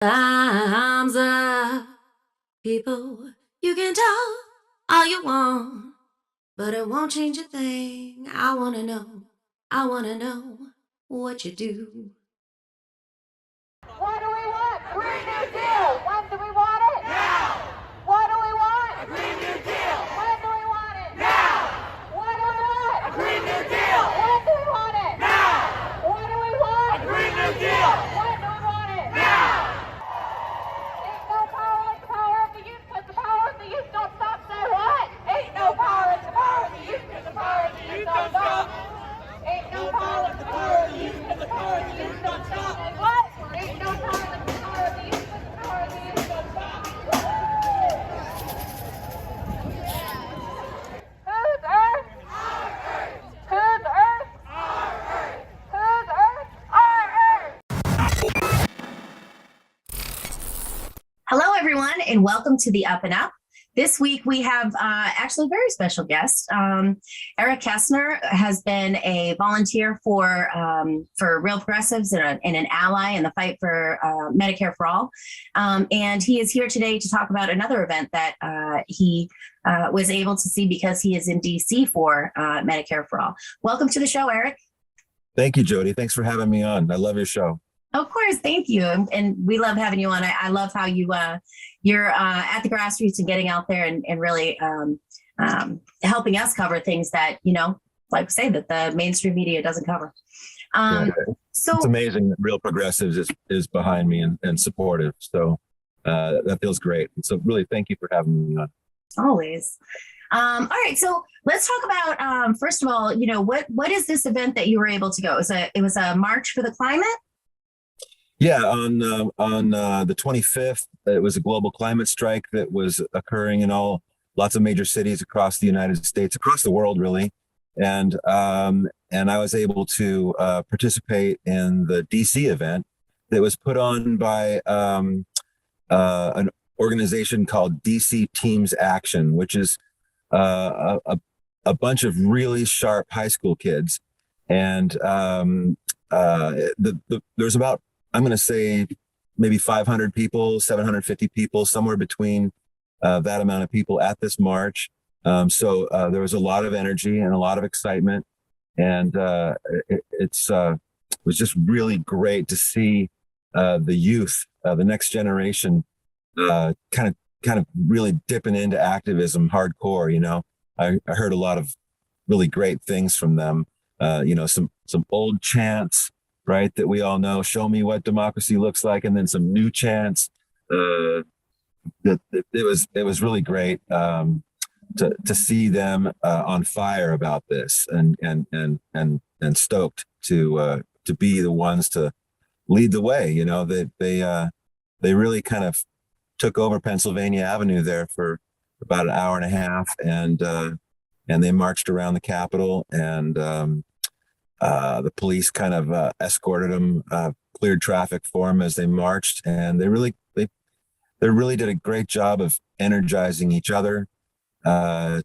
Time's up, people. You can talk all you want, but it won't change a thing. I wanna know what you do. What do we want? Green New Deal. When do we want it? Now. What do we want? A Green New Deal. When do we want it? Now. What do we want? A Green New Deal. When do we want it? Now. What do we want? A Green New Deal. When do we want it? Now. Ain't no power like the power of the youth, 'cause the power of the youth don't stop. Say what? Ain't no power like the power of the youth, 'cause the power of the youth don't stop. Ain't no power like the power of the youth, 'cause the power of the youth don't stop. Say what? Ain't no power like the power of the youth, 'cause the power of the youth don't stop. Whose earth? Our earth. Whose earth? Our earth. Whose earth? Our earth. Hello, everyone, and welcome to the Up and Up. This week we have actually a very special guest. Eric Kestner has been a volunteer for Real Progressives and an ally in the fight for Medicare for All. And he is here today to talk about another event that he was able to see because he is in DC for Medicare for All. Welcome to the show, Eric. Thank you, Jodi. Thanks for having me on. I love your show. Of course, thank you, and we love having you on. I love how you're at the grassroots and getting out there and really helping us cover things that like we say, that the mainstream media doesn't cover. So it's amazing that Real Progressives is behind me and supportive. So that feels great. So really, thank you for having me on. Always. All right, so let's talk about first of all, what is this event that you were able to go? It was a March for the Climate. Yeah, on the 25th, it was a global climate strike that was occurring in lots of major cities across the United States, across the world, really. And I was able to participate in the DC event that was put on by an organization called DC Teams Action, which is a bunch of really sharp high school kids. And there's about, I'm going to say maybe 500 people, 750 people, somewhere between that amount of people at this march. So there was a lot of energy and a lot of excitement. And it was just really great to see the youth, the next generation, kind of really dipping into activism hardcore. I heard a lot of really great things from them. Some old chants, right, that we all know, show me what democracy looks like, and then some new chants. It was really great to see them on fire about this and stoked to be the ones to lead the way. They really kind of took over Pennsylvania Avenue there for about an hour and a half, and they marched around the Capitol, and the police kind of escorted them, cleared traffic for them as they marched, and they really did a great job of energizing each other to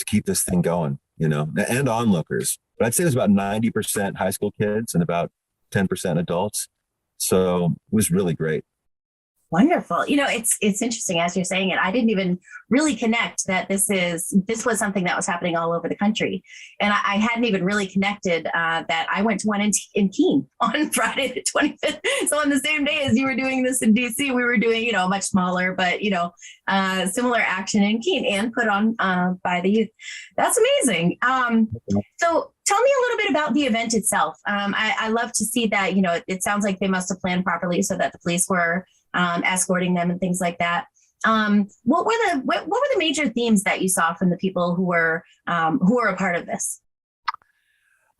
keep this thing going, and onlookers. But I'd say it was about 90% high school kids and about 10% adults. So it was really great. Wonderful. It's interesting as you're saying it. I didn't even really connect that this was something that was happening all over the country, and I hadn't even really connected that I went to one in Keene on Friday the 25th. So on the same day as you were doing this in DC, we were doing much smaller, but similar action in Keene and put on by the youth. That's amazing. So tell me a little bit about the event itself. I love to see that. It sounds like they must have planned properly so that the police were escorting them and things like that. What were the major themes that you saw from the people who were a part of this?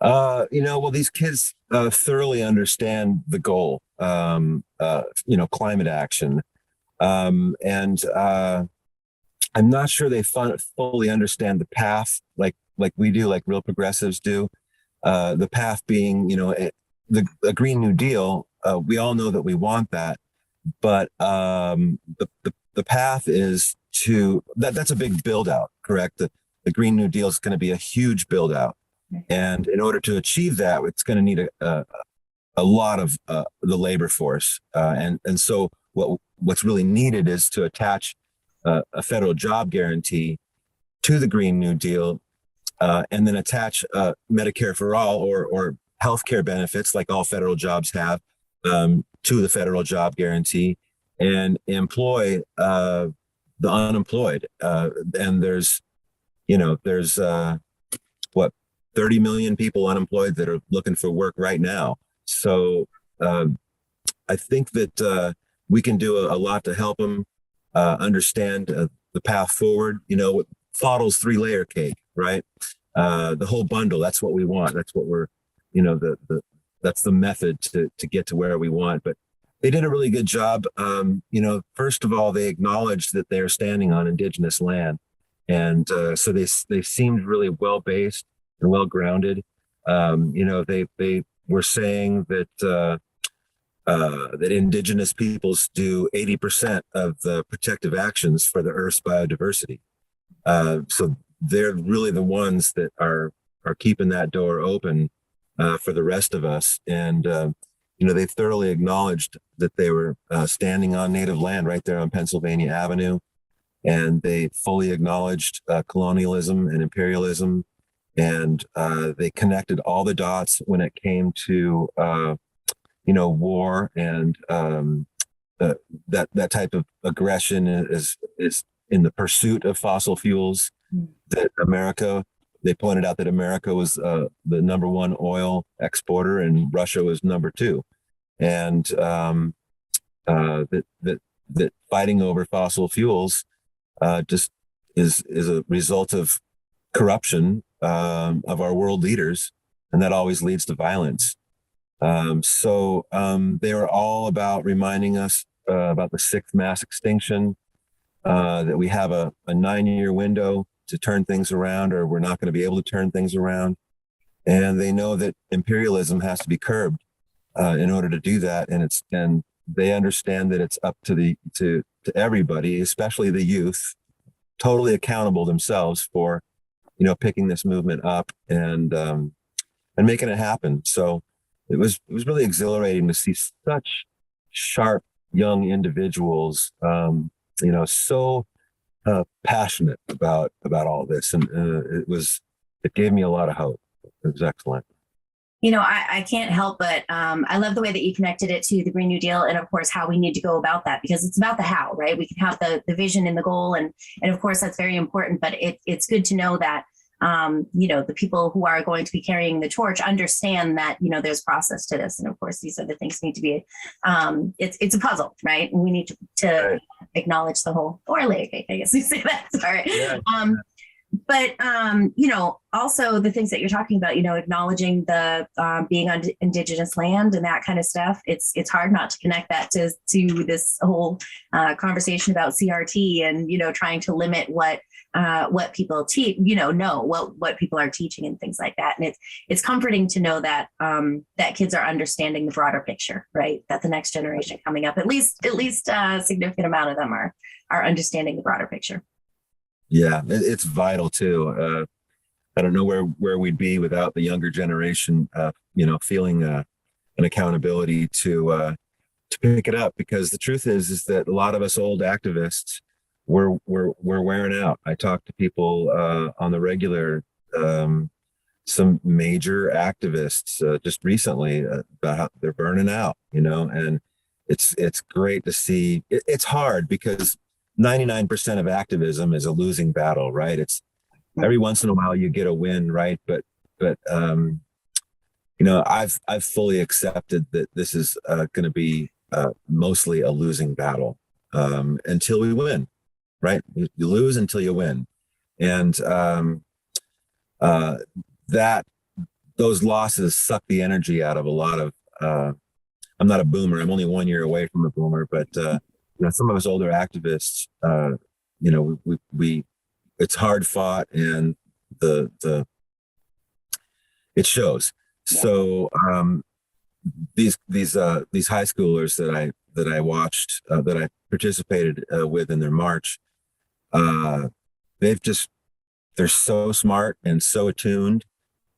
Well, these kids thoroughly understand the goal, climate action. And I'm not sure they fully understand the path like we do, like Real Progressives do. The path being, the Green New Deal. We all know that we want that. But the path is to that's a big build out, correct? The Green New Deal is going to be a huge build out, and in order to achieve that, it's going to need a lot of the labor force, and so what's really needed is to attach a federal job guarantee to the Green New Deal, and then attach Medicare for all or healthcare benefits like all federal jobs have, to the federal job guarantee, and employ the unemployed. And there's 30 million people unemployed that are looking for work right now. So I think that we can do a lot to help them understand the path forward. Foddle's 3-layer cake, right? The whole bundle. That's what we want. That's what we're, that's the method to get to where we want. But they did a really good job. First of all, they acknowledged that they're standing on indigenous land. And so they seemed really well-based and well-grounded. They were saying that that indigenous peoples do 80% of the protective actions for the Earth's biodiversity. So they're really the ones that are keeping that door open for the rest of us. And they thoroughly acknowledged that they were standing on native land right there on Pennsylvania Avenue. And they fully acknowledged colonialism and imperialism. And they connected all the dots when it came to, war and that type of aggression is in the pursuit of fossil fuels. That they pointed out that America was the number one oil exporter and Russia was number two. And that fighting over fossil fuels just is a result of corruption of our world leaders, and that always leads to violence. So they were all about reminding us about the sixth mass extinction, that we have a 9-year window to turn things around, or we're not going to be able to turn things around. And they know that imperialism has to be curbed in order to do that. And they understand that it's up to everybody, especially the youth, totally accountable themselves for, picking this movement up and making it happen. So it was really exhilarating to see such sharp young individuals, so passionate about all this, and it gave me a lot of hope. It was excellent. I can't help but I love the way that you connected it to the Green New Deal, and of course how we need to go about that, because it's about the how, right? We can have the vision and the goal, and of course that's very important. But it's good to know that the people who are going to be carrying the torch understand that there's process to this, and of course these other things need to be it's a puzzle, right? And we need to acknowledge the whole, or layer cake, I guess we say that. Sorry. Yeah. But also the things that you're talking about, acknowledging the being on indigenous land and that kind of stuff. It's hard not to connect that to this whole conversation about CRT and trying to limit what people teach, what people are teaching and things like that. And it's comforting to know that that kids are understanding the broader picture, right? That the next generation coming up, at least a significant amount of them are understanding the broader picture. Yeah, it's vital too. I don't know where we'd be without the younger generation, feeling an accountability to pick it up, because the truth is that a lot of us old activists, we're wearing out. I talk to people on the regular, some major activists just recently about how they're burning out, and it's great to see. It's hard because 99% of activism is a losing battle, right? It's every once in a while you get a win, right? But I've fully accepted that this is going to be mostly a losing battle until we win, right? You lose until you win, and that those losses suck the energy out of a lot of. I'm not a boomer. I'm only 1 year away from a boomer, but. Some of us older activists, we it's hard fought, and the it shows. Yeah. So these high schoolers that I watched, that I participated with in their march, they're so smart and so attuned,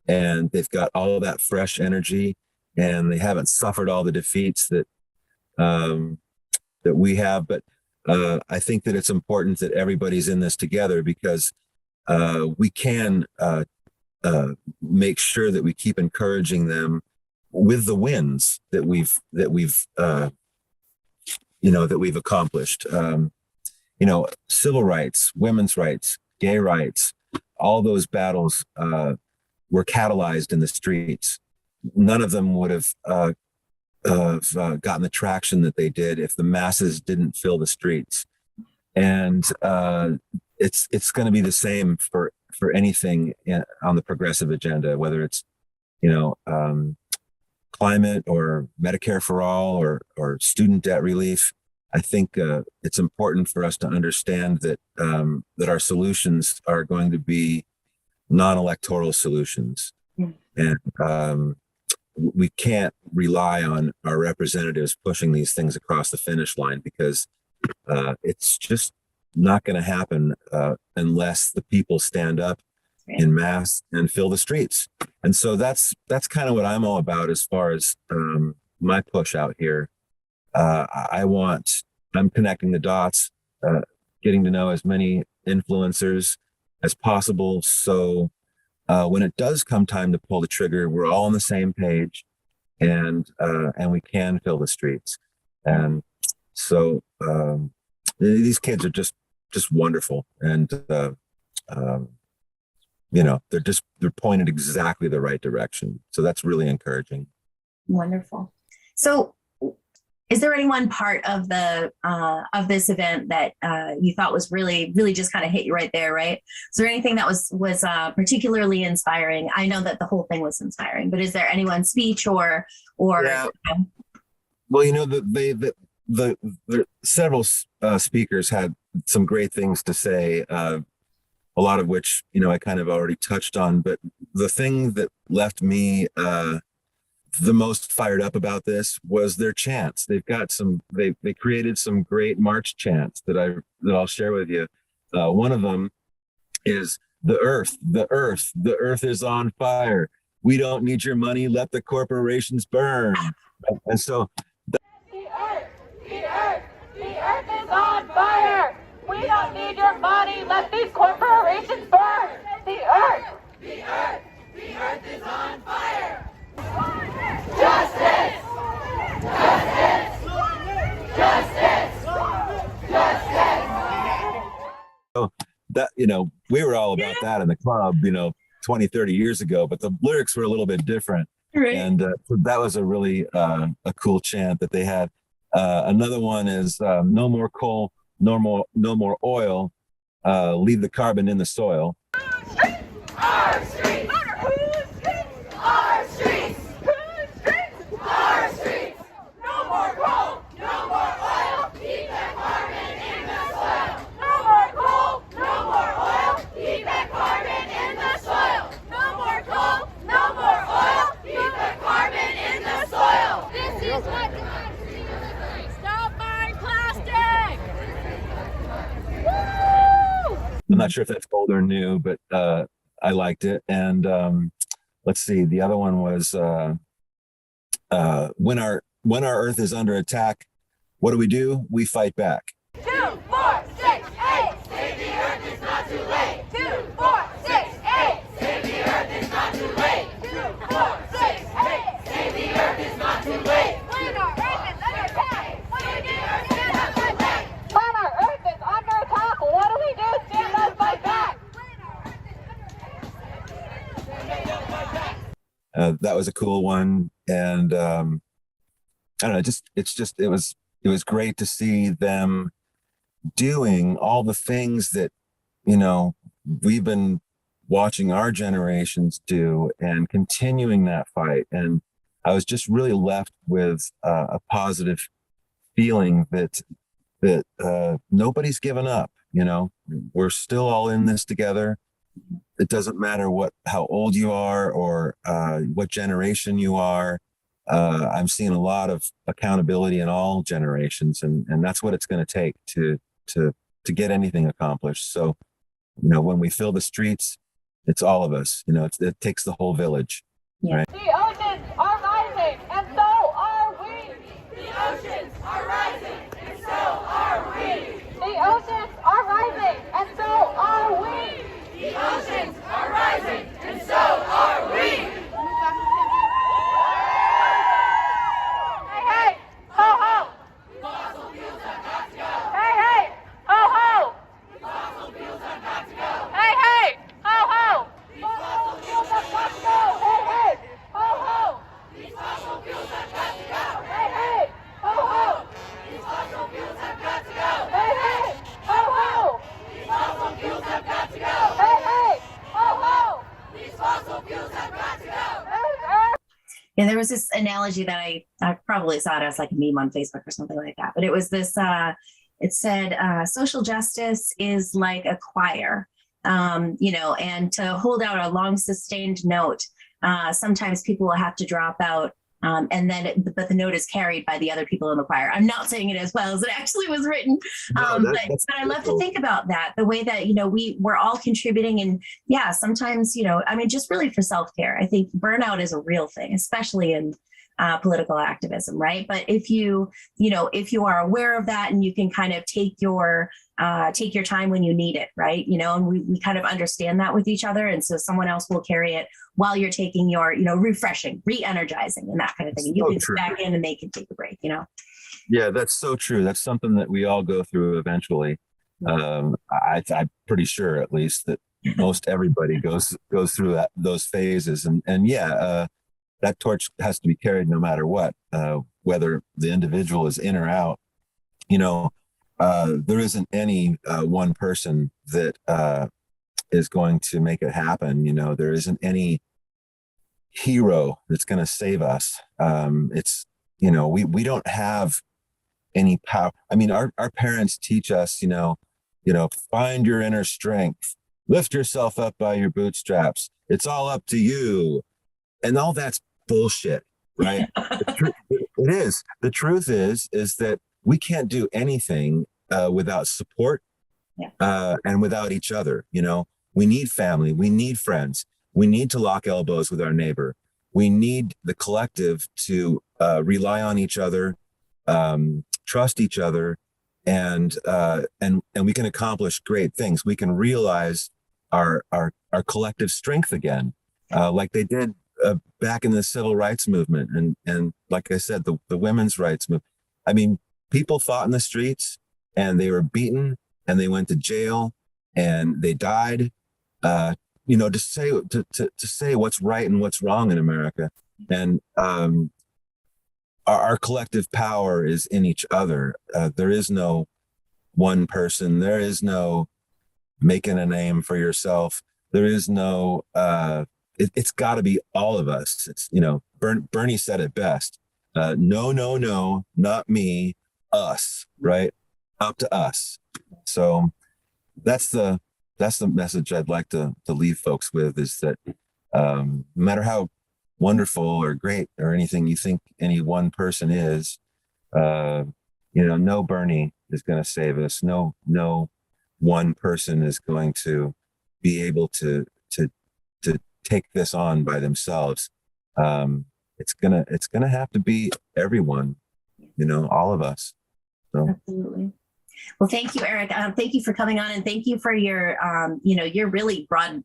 and they've got all of that fresh energy, and they haven't suffered all the defeats that that we have. But I think that it's important that everybody's in this together, because we can make sure that we keep encouraging them with the wins that we've accomplished. Civil rights, women's rights, gay rights, all those battles were catalyzed in the streets. None of them would have gotten the traction that they did if the masses didn't fill the streets. And it's going to be the same for anything on the progressive agenda, whether it's climate or Medicare for all or student debt relief. I think it's important for us to understand that that our solutions are going to be non-electoral solutions. And we can't rely on our representatives pushing these things across the finish line, because it's just not going to happen unless the people stand up in mass and fill the streets. And so that's kind of what I'm all about as far as my push out here. I'm connecting the dots, getting to know as many influencers as possible. So when it does come time to pull the trigger, we're all on the same page, and we can fill the streets. And so these kids are just wonderful, and they're pointed exactly the right direction. So that's really encouraging. Wonderful. So is there any one part of the of this event that you thought was really just kind of hit you right there, right? Is there anything that was particularly inspiring? I know that the whole thing was inspiring, but is there any one speech or yeah. Well, the several speakers had some great things to say, a lot of which I kind of already touched on. But the thing that left me the most fired up about this was their chants. They've got they created some great march chants that I'll share with you. One of them is the earth is on fire. We don't need your money. Let the corporations burn. And so the earth is on fire. We don't need your money. Let these corporations burn. The earth is on fire. Justice! So that, we were all about that in the club, 20, 30 years ago, but the lyrics were a little bit different. Right. And so that was a really a cool chant that they had. Another one is no more coal, no more oil, leave the carbon in the soil. Our streets! Our streets! Our streets! No more coal, no more oil, keep that carbon in the soil. No more coal, no more oil, keep that carbon in the soil. No more coal, no more oil, keep that carbon in the soil. This is what democracy looks like. Stop buying plastic! Woo! I'm not sure if that's old or new, but I liked it. And let's see, the other one was when our earth is under attack, what do? We fight back. 2, 4, 6, 8. Save the earth, it's not too late. 2, 4, 6, 8. Save the earth, it's not too late. 2, 4, 6, 8. Save the earth, it's not too late. When our earth is under attack, what do we do? Stand up, fight back. When our earth is under attack, what do we do? Stand up, fight back. That was a cool one, and I don't know. It was great to see them doing all the things that we've been watching our generations do, and continuing that fight. And I was just really left with a positive feeling that nobody's given up. We're still all in this together. It doesn't matter how old you are or what generation you are. I'm seeing a lot of accountability in all generations, and that's what it's going to take to get anything accomplished. So, when we fill the streets, it's all of us. It takes the whole village. Yeah. Right? The oceans are rising, and so are we. The oceans are rising, and so And there was this analogy that I probably saw it as like a meme on Facebook or something like that. But it was this, it said, social justice is like a choir, and to hold out a long sustained note, sometimes people will have to drop out. But the note is carried by the other people in the choir. I'm not saying it as well as it actually was written, but I love to think about that, the way that, we're all contributing. And yeah, sometimes, just really for self-care. I think burnout is a real thing, especially in political activism, right? But if you are aware of that, and you can kind of take your time when you need it, right? And we kind of understand that with each other. And so someone else will carry it while you're taking your, refreshing, re-energizing, and that kind of thing. And you can get back in and they can take a break, Yeah, that's so true. That's something that we all go through eventually. I'm pretty sure, at least, that most everybody goes through those phases. And yeah, that torch has to be carried no matter what, whether the individual is in or out. There isn't any one person that is going to make it happen. There isn't any hero that's going to save us. It's, we don't have any power. I mean, our parents teach us, find your inner strength, lift yourself up by your bootstraps. It's all up to you. And all that's bullshit, right? It is. The truth is that we can't do anything without support and without each other. We need family. We need friends. We need to lock elbows with our neighbor. We need the collective to rely on each other, trust each other, and we can accomplish great things. We can realize our collective strength again, like they did back in the civil rights movement, and like I said, the women's rights movement. I mean, people fought in the streets, and they were beaten, and they went to jail, and they died. To say what's right and what's wrong in America, and our collective power is in each other. There is no one person. There is no making a name for yourself. There is no. It's got to be all of us. It's Bernie said it best. No, not me. Us, right? Up to us. So that's the message I'd like to leave folks with, is that no matter how wonderful or great or anything you think any one person is, no Bernie is going to save us. No one person is going to be able to take this on by themselves. It's gonna have to be everyone, all of us. So. Absolutely. Well, thank you, Eric. Thank you for coming on, and thank you for your, your really broad,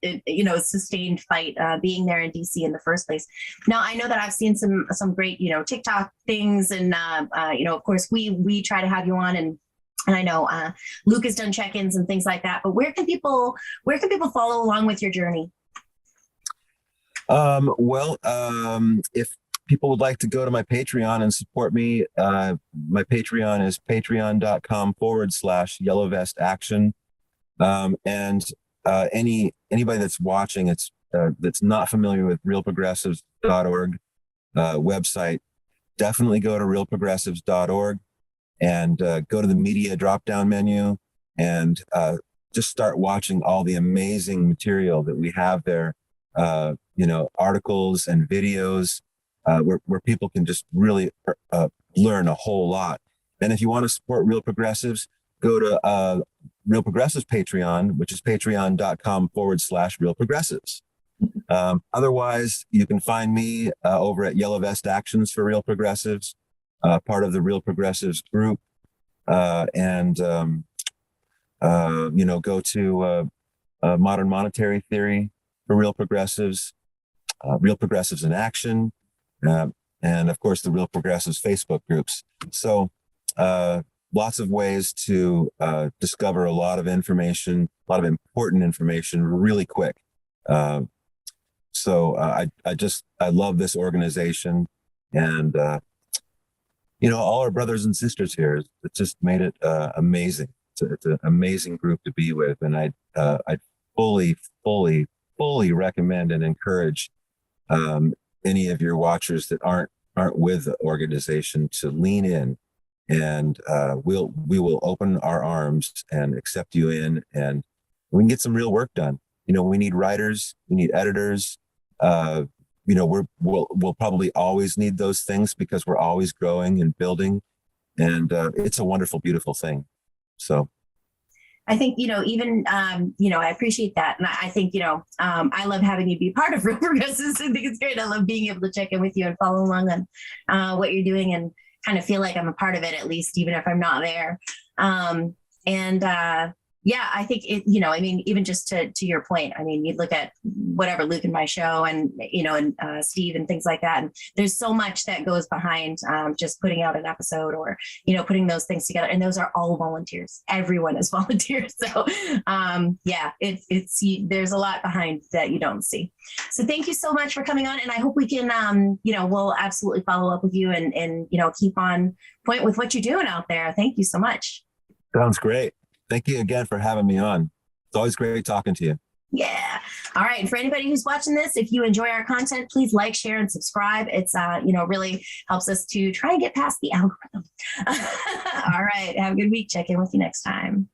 sustained fight, being there in DC in the first place. Now, I know that I've seen some great, TikTok things, and of course, we try to have you on, and I know Luke has done check-ins and things like that. But where can people follow along with your journey? If people would like to go to my Patreon and support me, my Patreon is patreon.com/yellowvestaction. Anybody that's watching, that's not familiar with realprogressives.org website, definitely go to realprogressives.org and go to the media drop-down menu and just start watching all the amazing material that we have there. Articles and videos where people can just really learn a whole lot. And if you want to support Real Progressives, go to Real Progressives Patreon, which is patreon.com/Real Progressives. Otherwise, you can find me over at Yellow Vest Actions for Real Progressives, part of the Real Progressives group. Go to Modern Monetary Theory for Real Progressives, Real Progressives in Action, and of course the Real Progressives Facebook groups. So lots of ways to discover a lot of information, a lot of important information really quick. I love this organization, and all our brothers and sisters here. It just made it amazing. It's an amazing group to be with, and I fully recommend and encourage any of your watchers that aren't with the organization to lean in, and we will open our arms and accept you in, and we can get some real work done. We need writers, we need editors. We'll probably always need those things because we're always growing and building, and it's a wonderful, beautiful thing. So I think, even, I appreciate that. And I think, I love having you be part of Real Progressives. I think it's great. I love being able to check in with you and follow along on what you're doing and kind of feel like I'm a part of it, at least, even if I'm not there. Yeah, I think even just to your point, you look at whatever Luke and my show and Steve and things like that. And there's so much that goes behind just putting out an episode or, putting those things together. And those are all volunteers. Everyone is volunteers. So there's a lot behind that you don't see. So thank you so much for coming on. And I hope we can, we'll absolutely follow up with you and keep on point with what you're doing out there. Thank you so much. Sounds great. Thank you again for having me on. It's always great talking to you. Yeah. All right. And for anybody who's watching this, if you enjoy our content, please like, share, and subscribe. It's, really helps us to try and get past the algorithm. All right. Have a good week. Check in with you next time.